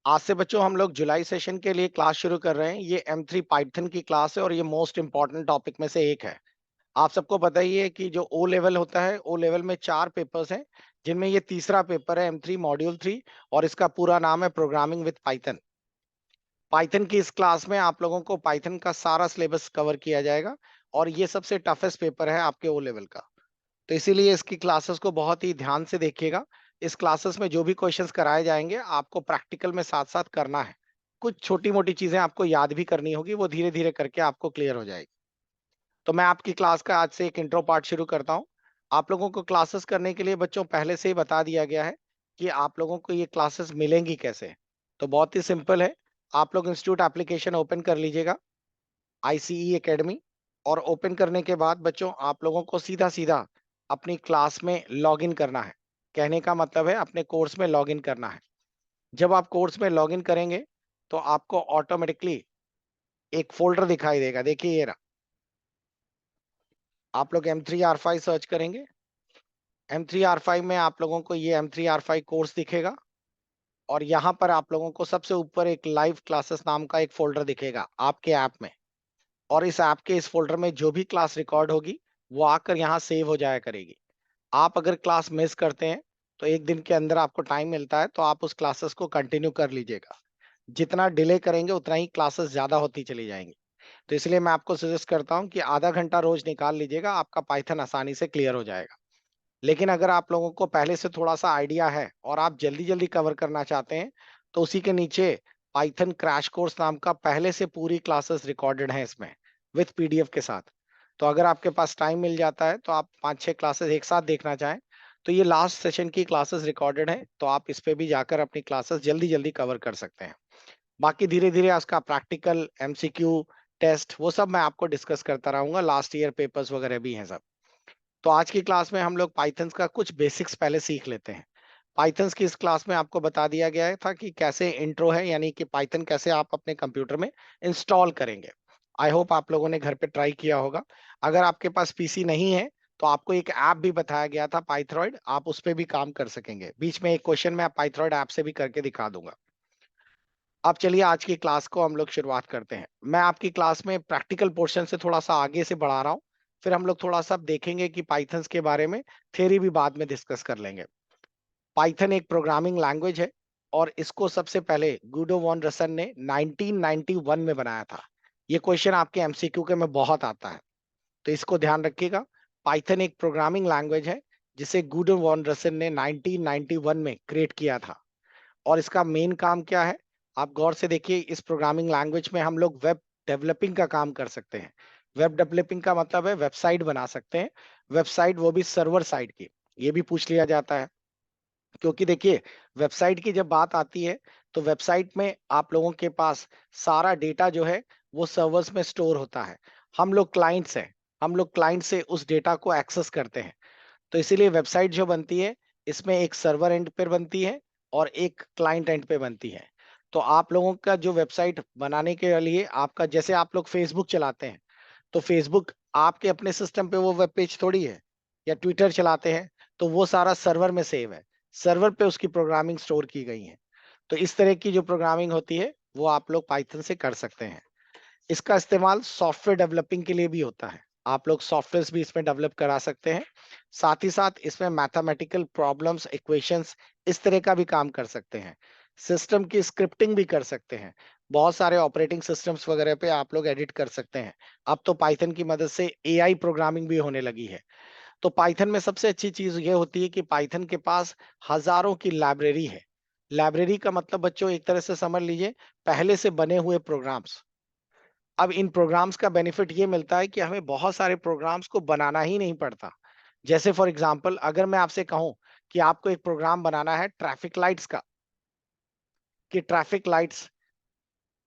आज से बच्चों हम लोग जुलाई सेशन के लिए क्लास शुरू कर रहे हैं। ये M3 पाइथन की क्लास है और ये मोस्ट इंपॉर्टेंट टॉपिक में से एक है। आप सबको पता ही है कि जो ओ लेवल होता है, ओ लेवल में 4 पेपर्स हैं, जिनमें ये तीसरा पेपर है M3 मॉड्यूल 3 और इसका पूरा नाम है प्रोग्रामिंग विद पाइथन। पाइथन की इस क्लास में आप लोगों को पाइथन का सारा सिलेबस कवर किया जाएगा और ये सबसे टफेस्ट पेपर है आपके ओ लेवल का। तो इसीलिए इसकी क्लासेस को बहुत ही ध्यान से देखिएगा। इस क्लासेस में जो भी क्वेश्चंस कराए जाएंगे आपको प्रैक्टिकल में साथ साथ करना है। कुछ छोटी मोटी चीजें आपको याद भी करनी होगी, वो धीरे धीरे करके आपको क्लियर हो जाएगी। तो मैं आपकी क्लास का आज से एक इंट्रो पार्ट शुरू करता हूँ। आप लोगों को क्लासेस करने के लिए बच्चों पहले से ही बता दिया गया है कि आप लोगों को ये क्लासेस मिलेंगी कैसे। तो बहुत ही सिंपल है। आप लोग इंस्टीट्यूट एप्लीकेशन ओपन कर लीजिएगा, आईसीई एकेडमी। और ओपन करने के बाद बच्चों आप लोगों को सीधा सीधा अपनी क्लास में लॉगिन करना है। कहने का मतलब है अपने कोर्स में लॉगिन करना है। जब आप कोर्स में लॉगिन करेंगे तो आपको ऑटोमेटिकली एक फोल्डर दिखाई देगा। देखिए ये रहा। आप लोग M3R5 सर्च करेंगे। M3R5 में आप लोगों को ये M3R5 कोर्स दिखेगा और यहाँ पर आप लोगों को सबसे ऊपर एक लाइव क्लासेस नाम का एक फोल्डर दिखेगा आपके ऐप में। और इस ऐप के इस फोल्डर में जो भी क्लास रिकॉर्ड होगी वो आकर यहाँ सेव हो जाया करेगी। आप अगर क्लास मिस करते हैं तो एक दिन के अंदर आपको टाइम मिलता है तो आप उस क्लासेस को कंटिन्यू कर लीजिएगा। जितना डिले करेंगे उतना ही क्लासेस ज्यादा होती चली जाएंगी। तो इसलिए मैं आपको सजेस्ट करता हूं कि आधा घंटा रोज निकाल लीजिएगा, आपका पाइथन आसानी से क्लियर हो जाएगा। लेकिन अगर आप लोगों को पहले से थोड़ा सा आइडिया है और आप जल्दी जल्दी कवर करना चाहते हैं तो उसी के नीचे पाइथन क्रैश कोर्स नाम का पहले से पूरी क्लासेस रिकॉर्डेड हैं इसमें विथ पीडीएफ के साथ। तो अगर आपके पास टाइम मिल जाता है तो आप 5-6 क्लासेस एक साथ देखना चाहें तो ये लास्ट सेशन की क्लासेस रिकॉर्डेड है, तो आप इस पे भी जाकर अपनी क्लासेस जल्दी जल्दी कवर कर सकते हैं। बाकी धीरे धीरे उसका प्रैक्टिकल एमसीक्यू टेस्ट वो सब मैं आपको डिस्कस करता रहूंगा। लास्ट ईयर पेपर्स वगैरह भी हैं सब। तो आज की क्लास में हम लोग पाइथन का कुछ बेसिक्स पहले सीख लेते हैं। पाइथन की इस क्लास में आपको बता दिया गया था कि कैसे इंट्रो है, यानी कि पाइथन कैसे आप अपने कंप्यूटर में इंस्टॉल करेंगे। आई होप आप लोगों ने घर पे ट्राई किया होगा। अगर आपके पास पीसी नहीं है तो आपको एक ऐप भी बताया गया था पाइथरॉइड, आप उस पर भी काम कर सकेंगे। बीच में एक क्वेश्चन मैं पाइथरॉइड ऐप से भी करके दिखा दूंगा। अब चलिए आज की क्लास को हम लोग शुरुआत करते हैं। मैं आपकी क्लास में प्रैक्टिकल पोर्शन से थोड़ा सा आगे से बढ़ा रहा हूँ। फिर हम लोग थोड़ा सा देखेंगे कि पाइथन के बारे में थ्योरी भी बाद में डिस्कस कर लेंगे। पाइथन एक प्रोग्रामिंग लैंग्वेज है और इसको सबसे पहले गुडो वॉन रसन ने 1991 में बनाया था। ये क्वेश्चन आपके एमसीक्यू के में बहुत आता है, तो इसको ध्यान रखिएगा। पाइथन एक प्रोग्रामिंग लैंग्वेज है जिसे गुडो वॉन रसन ने 1991 में क्रिएट किया था। और इसका मेन काम क्या है, आप गौर से देखिए। इस प्रोग्रामिंग लैंग्वेज में हम लोग वेब डेवलपिंग का काम कर सकते हैं। वेब डेवलपिंग का मतलब है वेबसाइट बना सकते हैं। वेबसाइट वो भी सर्वर साइड की। ये भी पूछ लिया जाता है, क्योंकि देखिए वेबसाइट की जब बात आती है तो वेबसाइट में आप लोगों के पास सारा डेटा जो है वो सर्वर्स में स्टोर होता है। हम लोग क्लाइंट्स हैं, हम लोग क्लाइंट से उस डेटा को एक्सेस करते हैं। तो इसीलिए वेबसाइट जो बनती है इसमें एक सर्वर एंड पे बनती है और एक क्लाइंट एंड पे बनती है। तो आप लोगों का जो वेबसाइट बनाने के लिए आपका, जैसे आप लोग फेसबुक चलाते हैं तो फेसबुक आपके अपने सिस्टम पे वो वेब पेज थोड़ी है, या ट्विटर चलाते हैं तो वो सारा सर्वर में सेव है। सर्वर पे उसकी प्रोग्रामिंग स्टोर की गई है। तो इस तरह की जो प्रोग्रामिंग होती है वो आप लोग पाइथन से कर सकते हैं। इसका इस्तेमाल सॉफ्टवेयर डेवलपिंग के लिए भी होता है। आप लोग सॉफ्टवेयर भी इसमें डेवलप करा सकते हैं। साथ ही साथ इसमें मैथमेटिकल प्रॉब्लम्स, इक्वेशंस, इस तरह का भी काम कर सकते हैं। सिस्टम की स्क्रिप्टिंग भी कर सकते हैं। बहुत सारे ऑपरेटिंग सिस्टम्स वगैरह पे आप लोग एडिट कर सकते हैं। अब तो पाइथन की मदद से एआई प्रोग्रामिंग भी होने लगी है। तो पाइथन में सबसे अच्छी चीज ये होती है कि पाइथन के पास हजारों की लाइब्रेरी है। लाइब्रेरी का मतलब बच्चों एक तरह से समझ लीजिए पहले से बने हुए प्रोग्राम्स। अब इन प्रोग्राम्स का बेनिफिट ये मिलता है कि हमें बहुत सारे प्रोग्राम्स को बनाना ही नहीं पड़ता। जैसे फॉर एग्जांपल अगर मैं आपसे कहूं कि आपको एक प्रोग्राम बनाना है ट्रैफिक लाइट्स का, कि ट्रैफिक लाइट्स,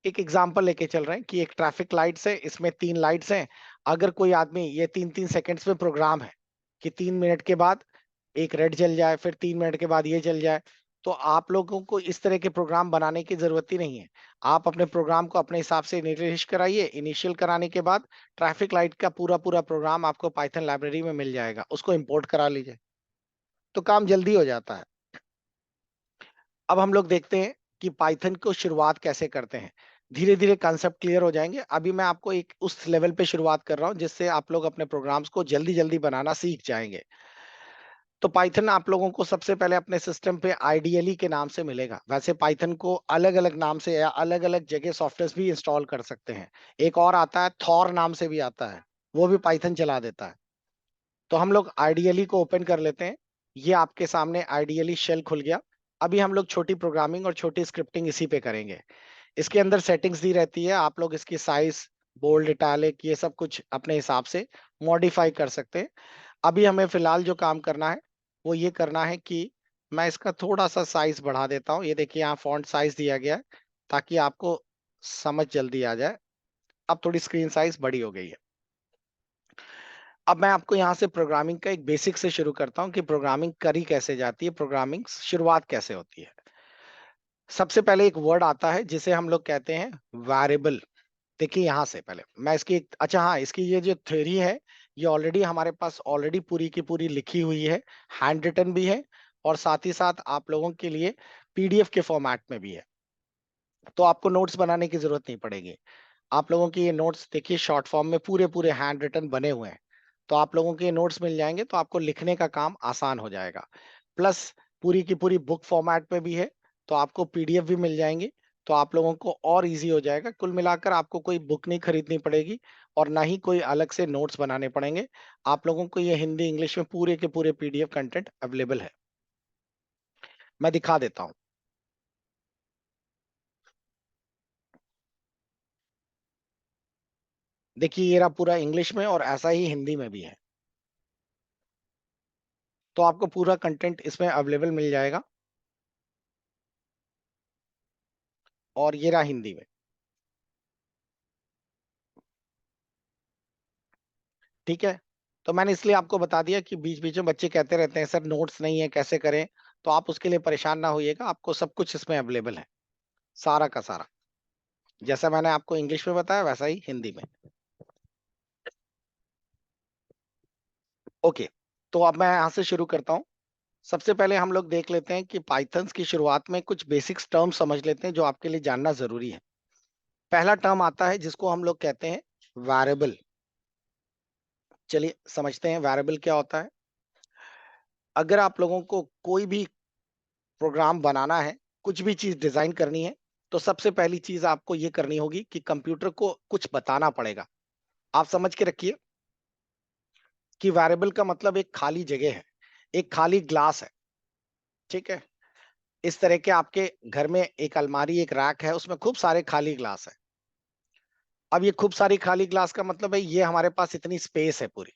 एक एग्जांपल लेके चल रहे हैं कि एक ट्रैफिक लाइट्स है, इसमें 3 लाइट्स हैं। अगर कोई आदमी, ये 3-3 सेकंड्स में प्रोग्राम है कि 3 मिनट के बाद एक रेड जल जाए, फिर 3 मिनट के बाद ये जल जाए। तो आप लोगों को इस तरह के प्रोग्राम बनाने की जरूरत ही नहीं है। आप अपने प्रोग्राम को अपने हिसाब से इनिशियल कराइए। इनिशियल कराने के बाद ट्रैफिक लाइट का पूरा पूरा प्रोग्राम आपको पाइथन लाइब्रेरी में मिल जाएगा, उसको इंपोर्ट करा लीजिए तो काम जल्दी हो जाता है। अब हम लोग देखते हैं कि पाइथन को शुरुआत कैसे करते हैं। धीरे धीरे कंसेप्ट क्लियर हो जाएंगे। अभी मैं आपको एक उस लेवल पे शुरुआत कर रहा हूं जिससे आप लोग अपने प्रोग्राम्स को जल्दी जल्दी बनाना सीख जाएंगे। तो पाइथन आप लोगों को सबसे पहले अपने सिस्टम पे आइडियली के नाम से मिलेगा। वैसे पाइथन को अलग अलग नाम से या अलग अलग जगह सॉफ्टवेयर भी इंस्टॉल कर सकते हैं। एक और आता है थॉर नाम से भी आता है, वो भी पाइथन चला देता है। तो हम लोग आइडियली को ओपन कर लेते हैं। ये आपके सामने आइडियली शेल खुल गया। अभी हम लोग छोटी प्रोग्रामिंग और छोटी स्क्रिप्टिंग इसी पे करेंगे। इसके अंदर सेटिंग्स दी रहती है, आप लोग इसकी साइज, बोल्ड, इटैलिक, ये सब कुछ अपने हिसाब से मॉडिफाई कर सकते हैं। अभी हमें फिलहाल जो काम करना है वो ये करना है कि मैं इसका थोड़ा सा साइज बढ़ा देता हूँ। ये देखिए यहाँ फॉन्ट साइज दिया गया है ताकि आपको समझ जल्दी आ जाए। अब थोड़ी स्क्रीन साइज बड़ी हो गई है। अब मैं आपको यहाँ से प्रोग्रामिंग का एक बेसिक से शुरू करता हूँ कि प्रोग्रामिंग करी कैसे जाती है, प्रोग्रामिंग शुरुआत कैसे होती है। सबसे पहले एक वर्ड आता है जिसे हम लोग कहते हैं वेरिएबल। देखिए यहाँ से पहले मैं इसकी अच्छा हाँ, इसकी ये जो थ्योरी है ये ऑलरेडी हमारे पास ऑलरेडी पूरी की पूरी लिखी हुई है, हैंड रिटन भी है और साथ ही साथ आप लोगों के लिए पीडीएफ के फॉर्मेट में भी है। तो आपको नोट्स बनाने की जरूरत नहीं पड़ेगी। आप लोगों की ये नोट्स देखिए शॉर्ट फॉर्म में पूरे पूरे हैंड रिटन बने हुए हैं। तो आप लोगों के ये नोट्स मिल जाएंगे तो आपको लिखने का काम आसान हो जाएगा। प्लस पूरी की पूरी बुक फॉर्मेट में भी है, तो आपको पीडीएफ भी मिल जाएंगे। तो आप लोगों को और इजी हो जाएगा। कुल मिलाकर आपको कोई बुक नहीं खरीदनी पड़ेगी और ना ही कोई अलग से नोट्स बनाने पड़ेंगे। आप लोगों को ये हिंदी इंग्लिश में पूरे के पूरे पीडीएफ कंटेंट अवेलेबल है। मैं दिखा देता हूँ। देखिए ये रहा पूरा इंग्लिश में और ऐसा ही हिंदी में भी है। तो आपको पूरा कंटेंट इसमें अवेलेबल मिल जाएगा। और ये रहा हिंदी में। ठीक है। तो मैंने इसलिए आपको बता दिया कि बीच बीच में बच्चे कहते रहते हैं सर नोट्स नहीं है कैसे करें। तो आप उसके लिए परेशान ना होइएगा, आपको सब कुछ इसमें अवेलेबल है, सारा का सारा। जैसा मैंने आपको इंग्लिश में बताया वैसा ही हिंदी में। ओके। तो अब मैं यहाँ से शुरू करता हूँ। सबसे पहले हम लोग देख लेते हैं कि पाइथन्स की शुरुआत में कुछ बेसिक्स टर्म समझ लेते हैं जो आपके लिए जानना जरूरी है। पहला टर्म आता है जिसको हम लोग कहते हैं वेरिएबल। चलिए समझते हैं वेरिएबल क्या होता है। अगर आप लोगों को कोई भी प्रोग्राम बनाना है, कुछ भी चीज डिजाइन करनी है, तो सबसे पहली चीज आपको ये करनी होगी कि कंप्यूटर को कुछ बताना पड़ेगा। आप समझ के रखिए कि वेरिएबल का मतलब एक खाली जगह है, एक खाली ग्लास है। ठीक है। इस तरह के आपके घर में एक अलमारी, एक रैक है, उसमें खूब सारे खाली ग्लास है। अब ये खूब सारी खाली ग्लास का मतलब है ये हमारे पास इतनी स्पेस है पूरी।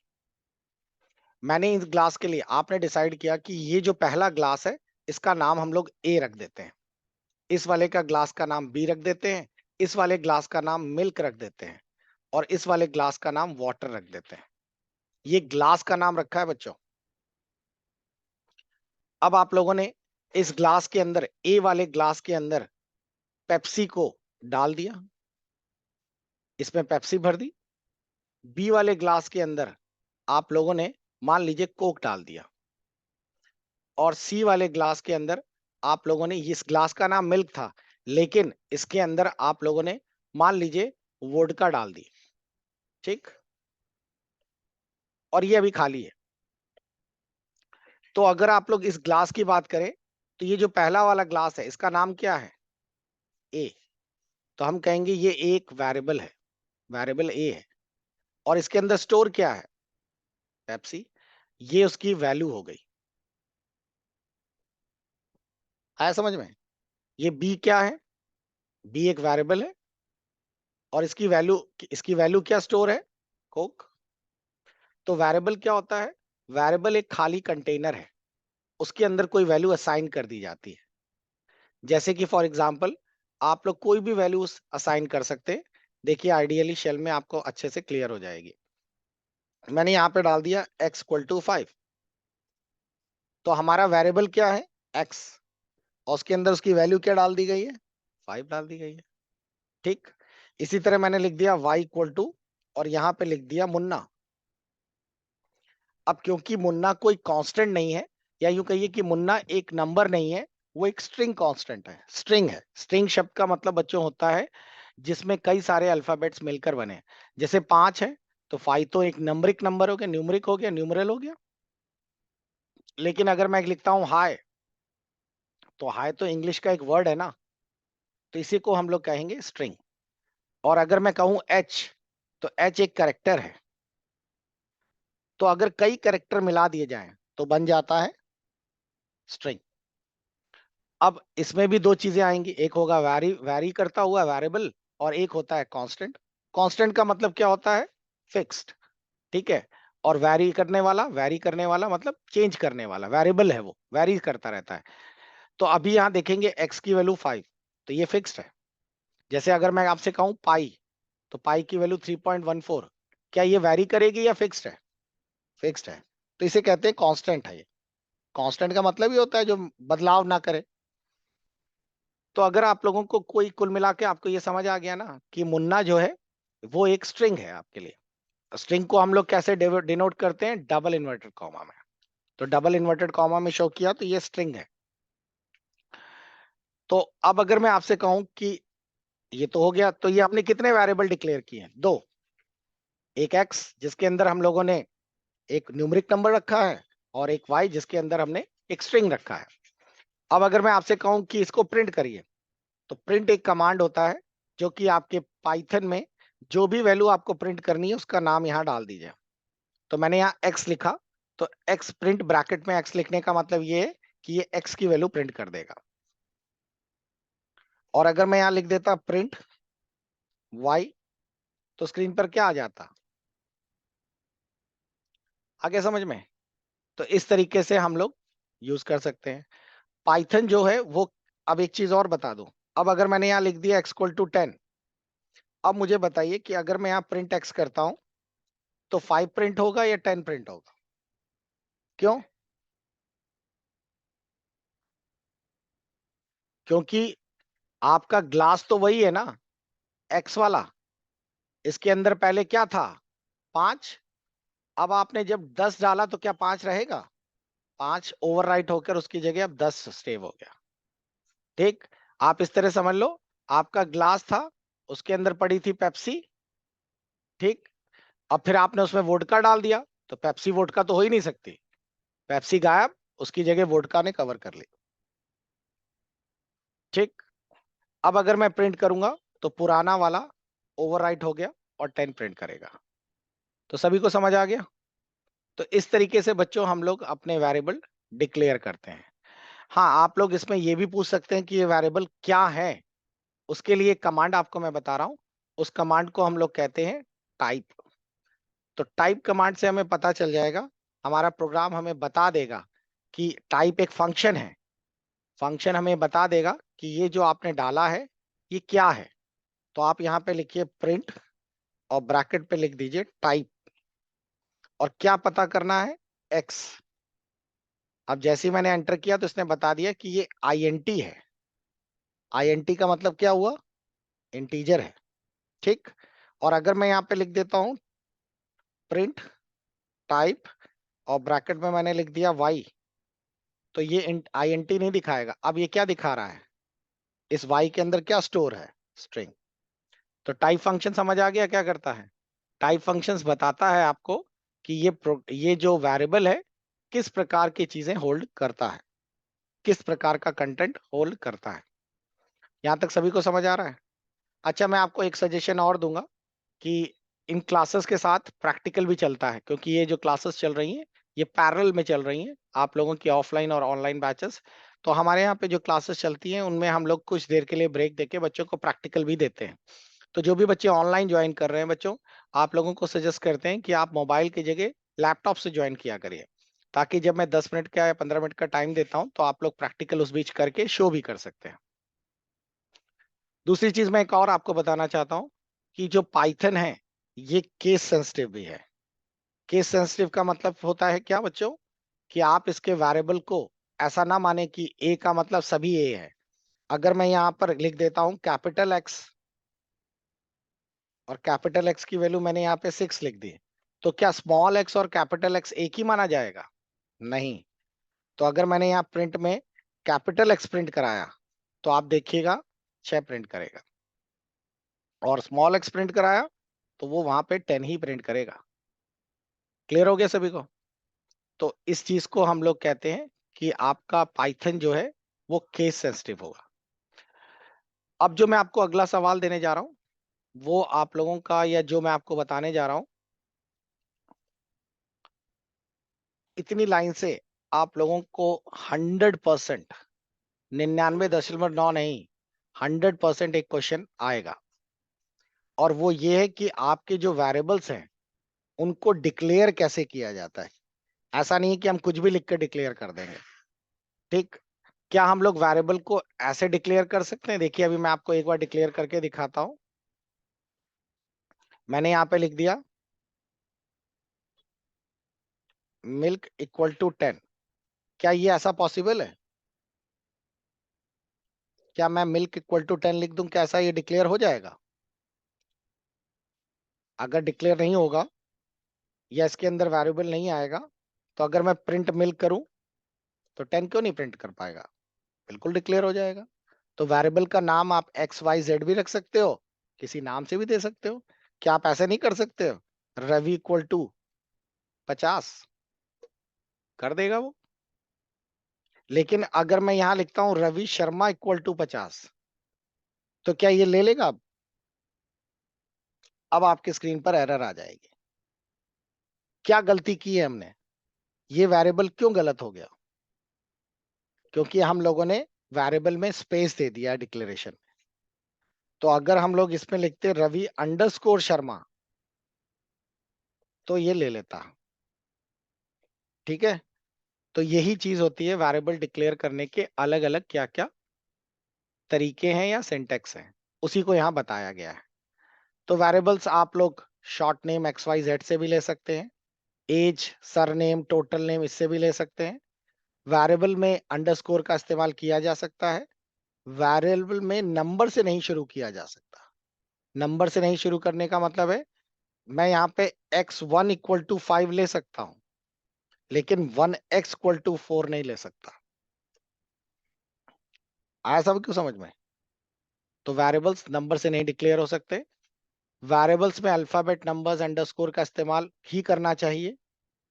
मैंने इस ग्लास के लिए आपने डिसाइड किया कि ये जो पहला ग्लास है इसका नाम हम लोग ए रख देते हैं, इस वाले का ग्लास का नाम बी रख देते हैं, इस वाले ग्लास का नाम मिल्क रख देते हैं और इस वाले ग्लास का नाम वाटर रख देते हैं। ये ग्लास का नाम रखा है बच्चों। अब आप लोगों ने इस ग्लास के अंदर, ए वाले ग्लास के अंदर पेप्सी को डाल दिया, इसमें पेप्सी भर दी। बी वाले ग्लास के अंदर आप लोगों ने मान लीजिए कोक डाल दिया और सी वाले ग्लास के अंदर आप लोगों ने, इस ग्लास का नाम मिल्क था लेकिन इसके अंदर आप लोगों ने मान लीजिए वोडका डाल दी। ठीक। और ये अभी खाली है। तो अगर आप लोग इस ग्लास की बात करें तो ये जो पहला वाला ग्लास है इसका नाम क्या है? ए। तो हम कहेंगे ये एक वेरिएबल है, वेरिएबल ए है। और इसके अंदर स्टोर क्या है? पेप्सी। ये उसकी वैल्यू हो गई। आया समझ में? ये बी क्या है? बी एक वेरिएबल है और इसकी वैल्यू क्या स्टोर है? कोक। तो वेरिएबल क्या होता है? वेरिएबल एक खाली कंटेनर है, उसके अंदर कोई वैल्यू असाइन कर दी जाती है। जैसे कि फॉर एग्जांपल आप लोग कोई भी वैल्यू असाइन कर सकते हैं। देखिए आइडियली शेल में आपको अच्छे से क्लियर हो जाएगी। मैंने यहाँ पे डाल दिया x = 5। तो हमारा वेरिएबल क्या है? x। और उसके अंदर उसकी वैल्यू क्या डाल दी गई है? 5 डाल दी गई है। ठीक। इसी तरह मैंने लिख दिया y = और यहाँ पे लिख दिया मुन्ना। अब क्योंकि मुन्ना कोई कांस्टेंट नहीं है, या यूं कहिए कि मुन्ना एक नंबर नहीं है, वो एक स्ट्रिंग कांस्टेंट है, स्ट्रिंग है। स्ट्रिंग शब्द का मतलब बच्चों होता है जिसमें कई सारे अल्फाबेट्स मिलकर बने। जैसे 5 है तो 5 तो एक नंबरिक नंबर हो गया, न्यूमरिक हो गया, न्यूमरल हो गया। लेकिन अगर मैं लिखता हूं हाय, तो हाय तो इंग्लिश का एक वर्ड है ना, तो इसी को हम लोग कहेंगे स्ट्रिंग। और अगर मैं कहूं एच, तो एच एक कैरेक्टर है। तो अगर कई कैरेक्टर मिला दिए जाएं तो बन जाता है स्ट्रिंग। अब इसमें भी दो चीजें आएंगी, एक होगा वैरी वैरी करता हुआ वेरिएबल, और एक होता है कांस्टेंट। कांस्टेंट का मतलब क्या होता है? फिक्स्ड। ठीक है। और वैरी करने वाला मतलब चेंज करने वाला, वेरिएबल है, वो वैरी करता रहता है। तो अभी यहां देखेंगे एक्स की वैल्यू 5, तो ये फिक्स्ड है। जैसे अगर मैं आपसे कहूं पाई, तो पाई की वैल्यू 3.14, क्या ये वैरी करेगी या फिक्स्ड है? फिक्स्ड है। तो इसे कहते हैं कांस्टेंट है ये। कांस्टेंट का मतलब ही होता है जो बदलाव ना करे। तो अगर आप लोगों को कोई कुल मिला के आपको ये समझ आ गया ना कि मुन्ना जो है वो एक स्ट्रिंग है आपके लिए। स्ट्रिंग को हम लोग कैसे डिनोट करते हैं? डबल इन्वर्टेड कॉमा में। तो डबल इन्वर्टेड कॉमा में शो किया तो ये स्ट्रिंग है। तो अब अगर मैं आपसे कहूं कि ये तो हो गया, तो ये आपने कितने वेरिएबल डिक्लेयर किए हैं? दो। एक एक्स जिसके अंदर हम लोगों ने एक न्यूमेरिक नंबर रखा है, और एक वाई जिसके अंदर हमने एक स्ट्रिंग रखा है। अब अगर मैं आपसे कहूं कि इसको प्रिंट करिए, तो प्रिंट एक कमांड होता है जो कि आपके पाइथन में जो भी वैल्यू आपको प्रिंट करनी है उसका नाम यहां डाल दीजिए। तो मैंने यहाँ एक्स लिखा, तो एक्स प्रिंट, ब्रैकेट में एक्स लिखने का मतलब ये है कि ये एक्स की वैल्यू प्रिंट कर देगा। और अगर मैं यहां लिख देता प्रिंट वाई, तो स्क्रीन पर क्या आ जाता? आगे समझ में? तो इस तरीके से हम लोग यूज कर सकते हैं पाइथन जो है वो। अब एक चीज और बता दूं, अब अगर मैंने यहाँ लिख दिया x = 10, अब मुझे बताइए कि अगर मैं यहाँ प्रिंट एक्स करता हूं तो 5 प्रिंट होगा या 10 प्रिंट होगा? क्यों? क्योंकि आपका ग्लास तो वही है ना, एक्स वाला। इसके अंदर पहले क्या था? 5। अब आपने जब 10 डाला तो क्या 5 रहेगा? 5 ओवरराइट होकर उसकी जगह अब 10 सेव हो गया। ठीक। आप इस तरह समझ लो, आपका ग्लास था, उसके अंदर पड़ी थी पेप्सी। ठीक। अब फिर आपने उसमें वोडका डाल दिया, तो पेप्सी वोडका तो हो ही नहीं सकती। पेप्सी गायब, उसकी जगह वोडका ने कवर कर ली। ठीक। अब अगर मैं प्रिंट करूंगा तो पुराना वाला ओवरराइट हो गया और 10 प्रिंट करेगा। तो सभी को समझ आ गया? तो इस तरीके से बच्चों हम लोग अपने वेरिएबल डिक्लेयर करते हैं। हाँ, आप लोग इसमें ये भी पूछ सकते हैं कि ये वेरिएबल क्या है। उसके लिए कमांड आपको मैं बता रहा हूं। उस कमांड को हम लोग कहते हैं टाइप। तो टाइप कमांड से हमें पता चल जाएगा, हमारा प्रोग्राम हमें बता देगा कि टाइप एक फंक्शन है। फंक्शन हमें बता देगा कि ये जो आपने डाला है ये क्या है। तो आप यहाँ पे लिखिए प्रिंट, और ब्रैकेट पे लिख दीजिए टाइप, और क्या पता करना है? एक्स। अब जैसे ही मैंने एंटर किया तो इसने बता दिया कि ये आईएनटी है। आईएनटी का मतलब क्या हुआ? इंटीजर है। ठीक। और अगर मैं यहाँ पे लिख देता हूं प्रिंट टाइप, और ब्रैकेट में मैंने लिख दिया वाई, तो ये आईएनटी नहीं दिखाएगा। अब ये क्या दिखा रहा है? इस वाई के अंदर क्या स्टोर है? स्ट्रिंग। तो टाइप फंक्शन समझ आ गया क्या करता है? टाइप फंक्शंस बताता है आपको कि ये जो वेरिएबल है किस प्रकार की चीजें होल्ड करता है, किस प्रकार का कंटेंट होल्ड करता है। यहां तक सभी को समझ आ रहा है? अच्छा, मैं आपको एक सजेशन और दूंगा कि इन क्लासेस के साथ प्रैक्टिकल भी चलता है, क्योंकि ये जो क्लासेस चल रही हैं ये पैरेलल में चल रही हैं, आप लोगों की ऑफलाइन और ऑनलाइन बैचेस। तो हमारे यहाँ पे जो क्लासेस चलती हैं उनमें हम लोग कुछ देर के लिए ब्रेक देके बच्चों को प्रैक्टिकल भी देते हैं। तो जो भी बच्चे ऑनलाइन ज्वाइन कर रहे हैं बच्चों, आप लोगों को सजेस्ट करते हैं कि आप मोबाइल की जगह लैपटॉप से ज्वाइन किया करिए, ताकि जब मैं 10 मिनट का या 15 मिनट का टाइम देता हूं तो आप लोग प्रैक्टिकल उस बीच करके शो भी कर सकते हैं। दूसरी चीज मैं एक और आपको बताना चाहता हूं कि जो पाइथन है ये केस सेंसिटिव भी है। केस सेंसिटिव का मतलब होता है क्या बच्चों? कि आप इसके वेरिएबल को ऐसा ना माने कि ए का मतलब सभी ए है। अगर मैं यहां पर लिख देता हूं कैपिटल एक्स, और कैपिटल एक्स की वैल्यू मैंने यहाँ पे 6 लिख दी, तो क्या स्मॉल एक्स और कैपिटल एक्स एक ही माना जाएगा? नहीं। तो अगर मैंने यहाँ प्रिंट में कैपिटल एक्स प्रिंट कराया तो आप देखिएगा 6 प्रिंट करेगा, और स्मॉल एक्स प्रिंट कराया तो वो वहां पे 10 ही प्रिंट करेगा। क्लियर हो गया सभी को? तो इस चीज को हम लोग कहते हैं कि आपका पाइथन जो है वो केस सेंसिटिव होगा। अब जो मैं आपको अगला सवाल देने जा रहा हूं वो आप लोगों का, या जो मैं आपको बताने जा रहा हूं, इतनी लाइन से आप लोगों को 100%, 99.9 नहीं, 100% एक क्वेश्चन आएगा। और वो ये है कि आपके जो वेरिएबल्स हैं उनको डिक्लेयर कैसे किया जाता है। ऐसा नहीं है कि हम कुछ भी लिख कर डिक्लेयर कर देंगे। ठीक, क्या हम लोग वेरिएबल को ऐसे डिक्लेयर कर सकते हैं? देखिए अभी मैं आपको एक बार डिक्लेयर करके दिखाता हूं। मैंने यहां पे लिख दिया मिल्क इक्वल टू 10। क्या ये ऐसा पॉसिबल है? क्या मैं मिल्क इक्वल टू 10 लिख दूं, क्या ऐसा ये डिक्लेयर हो जाएगा? अगर डिक्लेयर नहीं होगा या इसके अंदर वेरिएबल नहीं आएगा, तो अगर मैं प्रिंट मिल्क करूं तो 10 क्यों नहीं प्रिंट कर पाएगा? बिल्कुल डिक्लेयर हो जाएगा। तो वेरिएबल का नाम आप एक्स वाई जेड भी रख सकते हो, किसी नाम से भी दे सकते हो। क्या आप ऐसे नहीं कर सकते हो? रवि इक्वल टू 50 कर देगा वो। लेकिन अगर मैं यहां लिखता हूं रवि शर्मा इक्वल टू 50, तो क्या ये ले लेगा? अब आपके स्क्रीन पर एरर आ जाएगी। क्या गलती की है हमने? ये वेरिएबल क्यों गलत हो गया? क्योंकि हम लोगों ने वेरिएबल में स्पेस दे दिया डिक्लेरेशन में। तो अगर हम लोग इसमें लिखते रवि अंडरस्कोर शर्मा तो ये ले लेता। ठीक है, तो यही चीज होती है वेरिएबल डिक्लेयर करने के अलग अलग क्या क्या तरीके हैं या सिंटेक्स हैं, उसी को यहाँ बताया गया है। तो वेरिएबल्स आप लोग short name x y z से भी ले सकते हैं, एज, सरनेम, टोटल नेम इससे भी ले सकते हैं। वेरिएबल में अंडरस्कोर का इस्तेमाल किया जा सकता है। वेरिएबल में नंबर से नहीं शुरू किया जा सकता। नंबर से नहीं शुरू करने का मतलब है मैं यहाँ पे x1 इक्वल टू 5 ले सकता हूं, लेकिन 1x इक्वल टू 4 नहीं ले सकता। आया सब क्यों समझ में? तो वेरिएबल्स नंबर से नहीं डिक्लेयर हो सकते। वेरिएबल्स में अल्फाबेट, नंबर्स, अंडरस्कोर का इस्तेमाल ही करना चाहिए।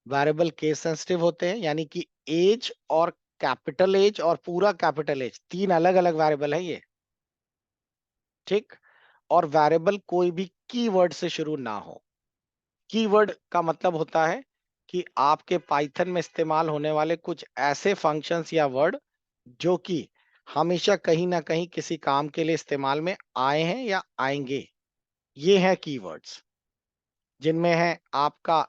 वेरिएबल केस सेंसिटिव होते हैं, यानी कि एज और कैपिटल एज और पूरा कैपिटल एज तीन अलग अलग वेरिएबल है ये। ठीक, और वेरिएबल कोई भी कीवर्ड से शुरू ना हो। कीवर्ड का मतलब होता है कि आपके पाइथन में इस्तेमाल होने वाले कुछ ऐसे फंक्शंस या वर्ड जो कि हमेशा कहीं ना कहीं किसी काम के लिए इस्तेमाल में आए हैं या आएंगे, ये हैं कीवर्ड्स। जिनमें है आपका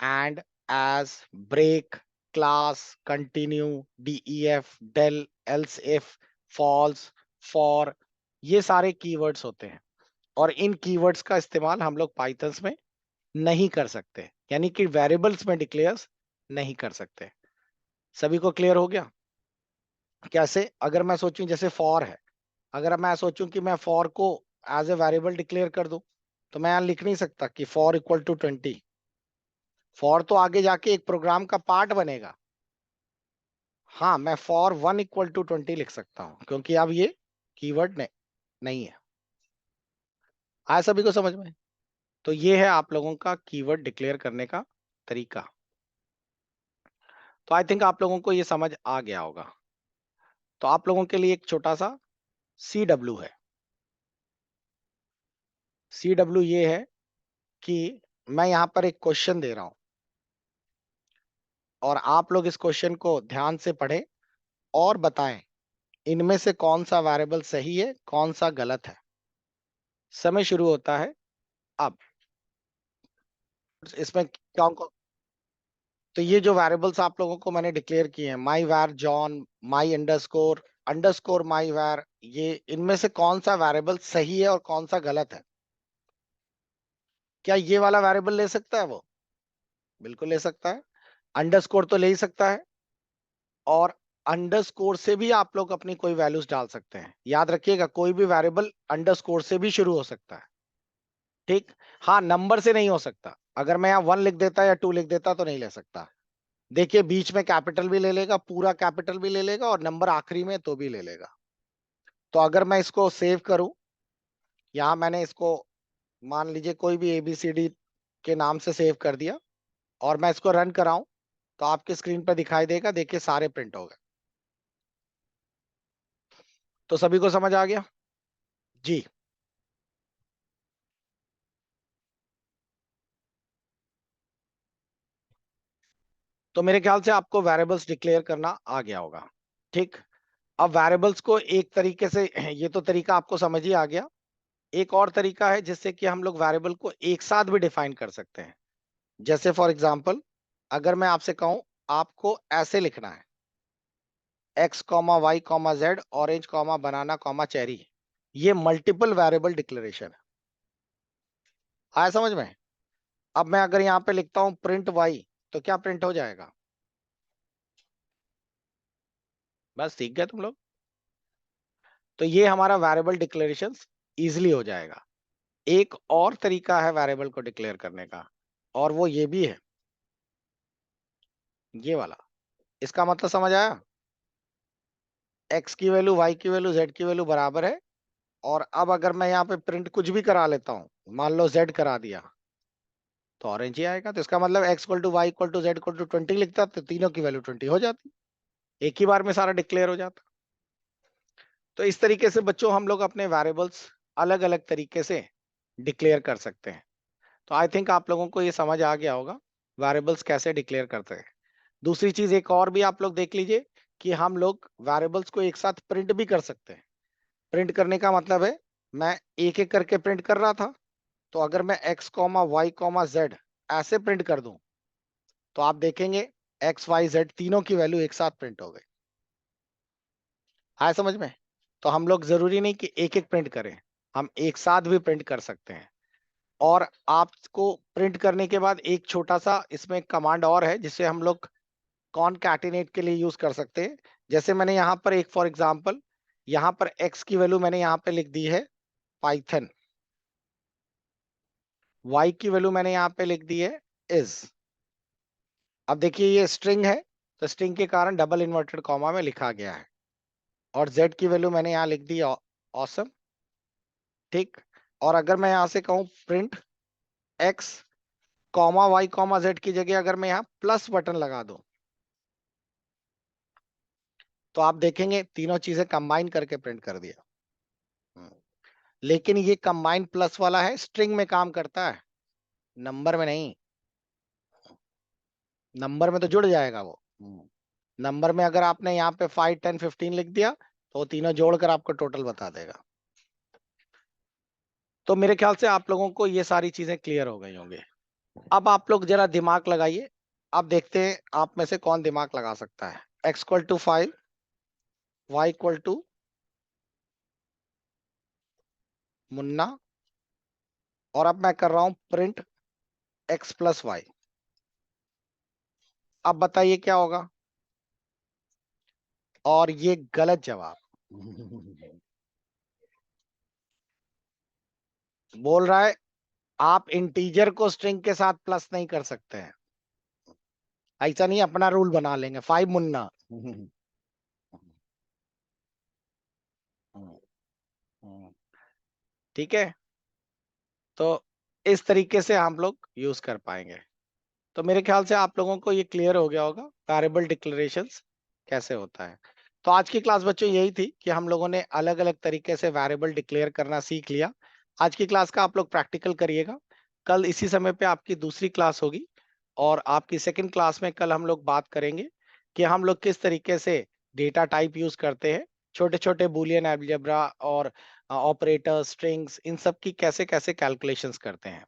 and, as, break, class, continue, DEF, del, else if, false, for, ये सारे कीवर्ड्स होते हैं। और इन कीवर्ड्स का इस्तेमाल हम लोग पाइथन्स में नहीं कर सकते, यानी कि वेरिएबल्स में डिक्लेयर्स नहीं कर सकते। सभी को क्लियर हो गया? कैसे? अगर मैं सोचूं जैसे फॉर है, अगर मैं सोचूं कि मैं फॉर को एज ए वेरिएबल डिक्लेयर कर दूं, तो मैं यहां लिख नहीं सकता कि फॉर इक्वल टू 20। फॉर तो आगे जाके एक प्रोग्राम का पार्ट बनेगा। हाँ, मैं फॉर 1 इक्वल टू 20 लिख सकता हूं, क्योंकि अब ये कीवर्ड नहीं है। आया सभी को समझ में? तो ये है आप लोगों का कीवर्ड डिक्लेयर करने का तरीका। तो आई थिंक आप लोगों को ये समझ आ गया होगा। तो आप लोगों के लिए एक छोटा सा CW है। CW ये है कि मैं यहां पर एक क्वेश्चन दे रहा हूं और आप लोग इस क्वेश्चन को ध्यान से पढ़ें और बताएं इनमें से कौन सा वेरिएबल सही है, कौन सा गलत है। समय शुरू होता है अब। इसमें कौन कौन, तो ये जो वेरिएबल्स आप लोगों को मैंने डिक्लेयर किए हैं, माई वार जॉन, माई अंडरस्कोर, अंडरस्कोर माई वार, ये इनमें से कौन सा वेरिएबल सही है और कौन सा गलत है? क्या ये वाला वेरिएबल ले सकता है वो? बिल्कुल ले सकता है। अंडरस्कोर तो ले ही सकता है, और अंडरस्कोर से भी आप लोग अपनी कोई वैल्यूज डाल सकते हैं। याद रखिएगा, कोई भी वेरिएबल अंडरस्कोर से भी शुरू हो सकता है। ठीक, हाँ, नंबर से नहीं हो सकता। अगर मैं यहाँ 1 लिख देता या 2 लिख देता तो नहीं ले सकता। देखिए बीच में कैपिटल भी ले लेगा, पूरा कैपिटल भी ले लेगा, और नंबर आखिरी में तो भी ले लेगा। तो अगर मैं इसको सेव करूं, यहां मैंने इसको मान लीजिए कोई भी ABCD के नाम से सेव कर दिया, और मैं इसको रन कराऊं, तो आपकी स्क्रीन पर दिखाई देगा, देखिए सारे प्रिंट हो गए। तो सभी को समझ आ गया जी? तो मेरे ख्याल से आपको वेरिएबल्स डिक्लेयर करना आ गया होगा। ठीक। अब वेरिएबल्स को एक तरीके से ये तो तरीका आपको समझ ही आ गया। एक और तरीका है जिससे कि हम लोग वेरिएबल को एक साथ भी डिफाइन कर सकते हैं। जैसे फॉर एग्जांपल, अगर मैं आपसे कहूं आपको ऐसे लिखना है, x comma y comma z, orange comma banana comma cherry, ये मल्टीपल वेरिएबल डिक्लेरेशन है। आया समझ में? अब मैं अगर यहाँ पे लिखता हूं प्रिंट y, तो क्या प्रिंट हो जाएगा? बस सीख गए तुम लोग। तो ये हमारा वेरिएबल डिक्लेरेशन इजिली हो जाएगा। एक और तरीका है वेरिएबल को डिक्लेयर करने का, और वो ये भी है, ये वाला। इसका मतलब समझ आया? x की वैल्यू y की वैल्यू z की वैल्यू बराबर है, और अब अगर मैं यहाँ पे प्रिंट कुछ भी करा लेता हूं, मान लो z करा दिया, तो ऑरेंज ही आएगा। तो इसका मतलब x equal to y equal to z equal to 20 लिखता, तो तीनों की वैल्यू 20 हो जाती, एक ही बार में सारा डिक्लेयर हो जाता। तो इस तरीके से बच्चों हम लोग अपने वेरिएबल्स अलग अलग तरीके से डिक्लेयर कर सकते हैं। तो आई थिंक आप लोगों को ये समझ आ गया होगा वेरिएबल्स कैसे डिक्लेयर करते हैं। दूसरी चीज एक और भी आप लोग देख लीजिए कि हम लोग वेरिएबल्स को एक साथ प्रिंट भी कर सकते हैं। प्रिंट करने का मतलब है, मैं एक एक करके प्रिंट कर रहा था, तो अगर मैं x comma y comma z ऐसे प्रिंट कर दूं, तो आप देखेंगे x y z तीनों की वैल्यू एक साथ प्रिंट हो गई। आया समझ में? तो हम लोग जरूरी नहीं कि एक एक प्रिंट करें, हम एक साथ भी प्रिंट कर सकते हैं। और आपको प्रिंट करने के बाद एक छोटा सा इसमें कमांड और है जिसे हम लोग कॉनकैटिनेट के लिए यूज कर सकते हैं। जैसे मैंने यहाँ पर एक फॉर एग्जांपल, यहाँ पर x की वैल्यू मैंने यहाँ पे लिख दी है पाइथन, y की वैल्यू मैंने यहाँ पे लिख दी है इज। अब देखिए ये स्ट्रिंग है, तो स्ट्रिंग के कारण डबल इन्वर्टेड कॉमा में लिखा गया है, और z की वैल्यू मैंने यहाँ लिख दी ऑसम। ठीक। और अगर मैं यहाँ से कहूँ print x comma y comma z की जगह अगर मैं यहाँ प्लस बटन लगा दूं, तो आप देखेंगे तीनों चीजें कंबाइन करके प्रिंट कर दिया। हम्म। लेकिन ये कंबाइन प्लस वाला है, स्ट्रिंग में काम करता है, नंबर में नहीं। नंबर में तो जुड़ जाएगा वो। नंबर में अगर आपने यहाँ पे 5 10 15 लिख दिया, तो वो तीनों जोड़कर आपको टोटल बता देगा। तो मेरे ख्याल से आप लोगों को ये सारी चीजें क्लियर हो गई होंगी। अब आप लोग जरा दिमाग लगाइए। अब देखते हैं आप में से कौन दिमाग लगा सकता है। x equal to 5, y equal to Munna, और अब मैं कर रहा हूं प्रिंट x प्लस वाई। अब बताइए क्या होगा? और ये गलत जवाब। बोल रहा है आप इंटीजर को स्ट्रिंग के साथ प्लस नहीं कर सकते हैं। ऐसा नहीं, अपना रूल बना लेंगे 5 मुन्ना। ठीक है। तो इस तरीके से हम लोग यूज कर पाएंगे। तो मेरे ख्याल से आप लोगों को ये क्लियर हो गया होगा वेरिएबल डिक्लेरेशंस कैसे होता है। तो आज की क्लास बच्चों यही थी कि हम लोगों ने अलग अलग तरीके से वेरिएबल डिक्लेयर करना सीख लिया। आज की क्लास का आप लोग प्रैक्टिकल करिएगा। कल इसी समय पे आपकी दूसरी क्लास होगी, और आपकी सेकंड क्लास में कल हम लोग बात करेंगे कि हम लोग किस तरीके से डेटा टाइप यूज करते हैं, छोटे छोटे बूलियन अलजेब्रा और ऑपरेटर स्ट्रिंग्स, इन सब की कैसे कैसे कैलकुलेशंस करते हैं।